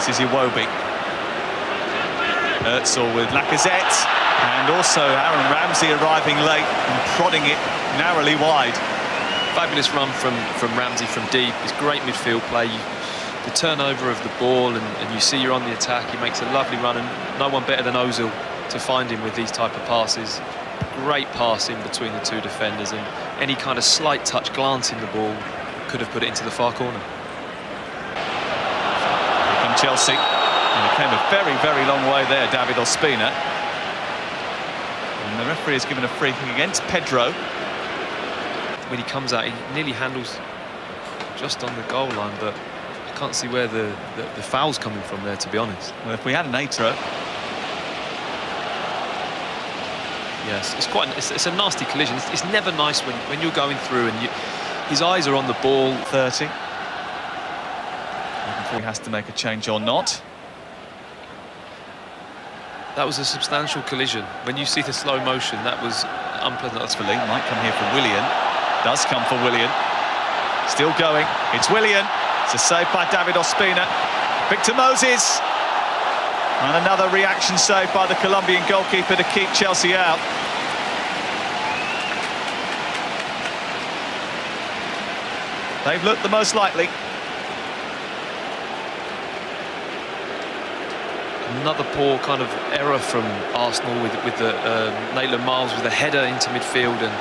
This is Iwobi. Özil with Lacazette, and also Aaron Ramsey arriving late and prodding it narrowly wide. Fabulous run from Ramsey from deep. It's great midfield play. The turnover of the ball, and you see you're on the attack. He makes a lovely run, and no one better than Özil to find him with these type of passes. Great pass in between the two defenders, and any kind of slight touch, glancing the ball, could have put it into the far corner. Here come Chelsea, and it came a very, very long way there, David Ospina. And the referee has given a free kick against Pedro. When he comes out, he nearly handles just on the goal line, but I can't see where the foul's coming from there, to be honest. Well, if we had an Atro. Yes, it's a nasty collision. It's never nice when you're going through and his eyes are on the ball. 30. If he has to make a change or not. That was a substantial collision. When you see the slow motion, that was unpleasant. That's for Lee. Might come here for Willian. Does come for Willian. Still going. It's Willian. It's a save by David Ospina. Victor Moses. And another reaction save by the Colombian goalkeeper to keep Chelsea out. They've looked the most likely. Another poor kind of error from Arsenal with the Maitland Miles with a header into midfield and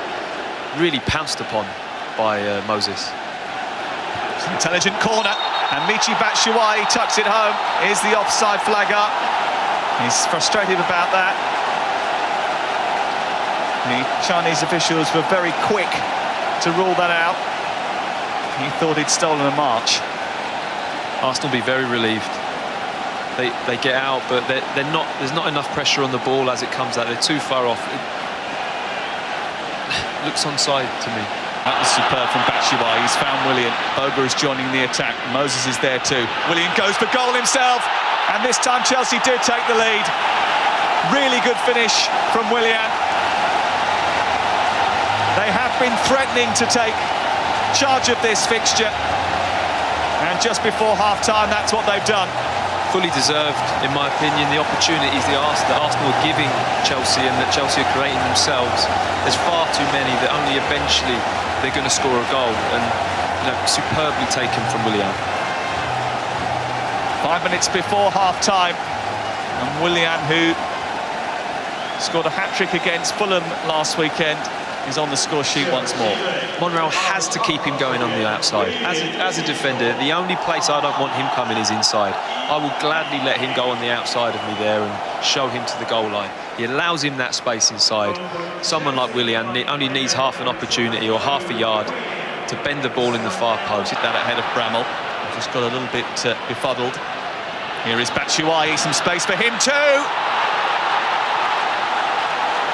really pounced upon by Moses. It's an intelligent corner, and Michy Batshuayi tucks it home. Here's the offside flag up. He's frustrated about that. The Chinese officials were very quick to rule that out. He thought he'd stolen a march. Arsenal will be very relieved. They get out, but they're not. There's not enough pressure on the ball as it comes out. They're too far off. It looks onside to me. That was superb from Batshuayi. He's found Willian. Boga is joining the attack. Moses is there too. Willian goes for goal himself, and this time Chelsea did take the lead. Really good finish from Willian. They have been threatening to take charge of this fixture, and just before half-time, that's what they've done. Fully deserved, in my opinion, the opportunities that Arsenal are giving Chelsea and that Chelsea are creating themselves. There's far too many that only eventually they're going to score a goal, and superbly taken from Willian. 5 minutes before half-time, and Willian, who scored a hat-trick against Fulham last weekend, is on the score sheet once more. Monreal has to keep him going on the outside. As a defender, the only place I don't want him coming is inside. I will gladly let him go on the outside of me there and show him to the goal line. He allows him that space inside. Someone like Willian only needs half an opportunity or half a yard to bend the ball in the far post. Hit that ahead of Bramall. Just got a little bit befuddled. Here is Batshuayi, some space for him too.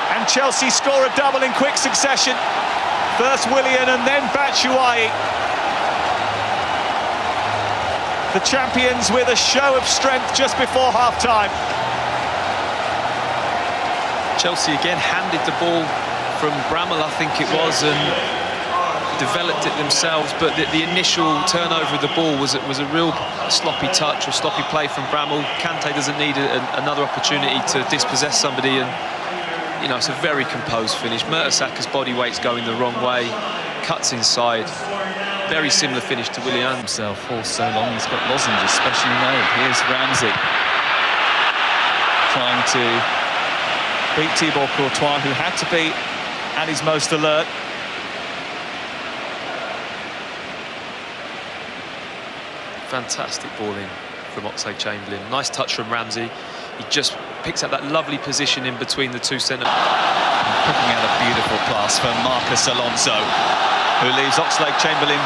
And Chelsea score a double in quick succession. First Willian and then Batshuayi. The champions with a show of strength just before half-time. Chelsea again handed the ball from Bramall, I think it was, and developed it themselves, but the initial turnover of the ball was a real sloppy touch or sloppy play from Bramall. Kante doesn't need another opportunity to dispossess somebody, and it's a very composed finish. Mertesacker's body weight's going the wrong way, cuts inside. Very similar finish to Willian. Himself for so long, he's got lozenges specially made. Here's Ramsey trying to beat Thibaut Courtois, who had to be at his most alert. Fantastic ball in from Oxlade-Chamberlain. Nice touch from Ramsey. He just picks up that lovely position in between the two centre. Picking out a beautiful pass from Marcus Alonso, who leaves Oxlade-Chamberlain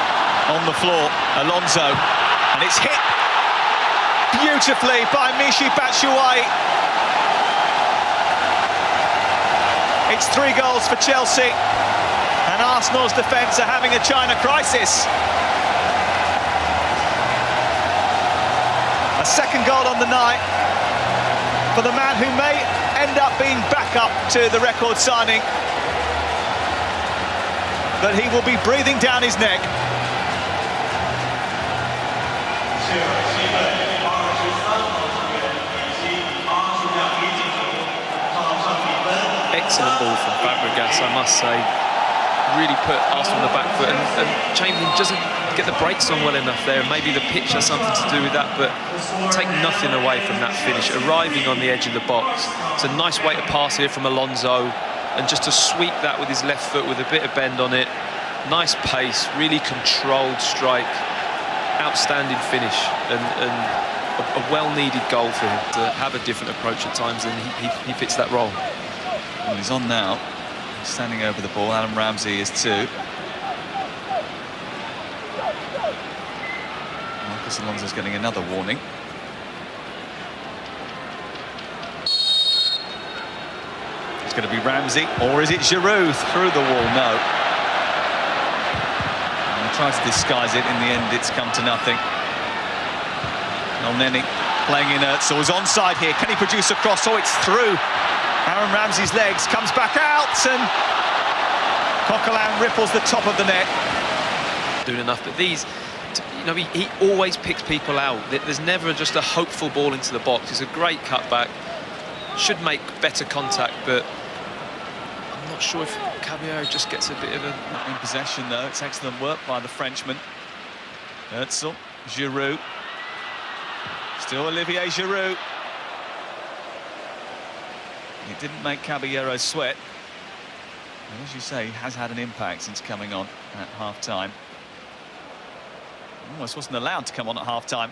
on the floor. Alonso, and it's hit beautifully by Michy Batshuayi. It's 3 goals for Chelsea, and Arsenal's defence are having a China crisis. A second goal on the night for the man who may end up being back up to the record signing, but he will be breathing down his neck. excellent ball from Fabregas, I must say. Really put Arsenal on the back foot, and Chamberlain doesn't get the brakes on well enough there, and maybe the pitch has something to do with that, but take nothing away from that finish, arriving on the edge of the box. It's a nice way to pass here from Alonso, and just to sweep that with his left foot with a bit of bend on it. Nice pace, really controlled strike, outstanding finish, and a well-needed goal for him to have a different approach at times, and he fits that role. Well, he's on now, he's standing over the ball. Adam Ramsey is too. Marcos Alonso's getting another warning. It's going to be Ramsey, or is it Giroud through the wall? No. And he tries to disguise it. In the end, it's come to nothing. Elneny playing in Özil. He's onside here. Can he produce a cross? Oh, it's through Aaron Ramsey's legs. Comes back out, and Coquelin ripples the top of the net. Doing enough, but these, you know, he always picks people out. There's never just a hopeful ball into the box. It's a great cutback. Should make better contact, but I'm not sure if Caballero just gets a bit of a... In possession, though. It's excellent work by the Frenchman. Özil, Giroud. Still Olivier Giroud. It didn't make Caballero sweat. And as you say, he has had an impact since coming on at half-time. Almost wasn't allowed to come on at half-time.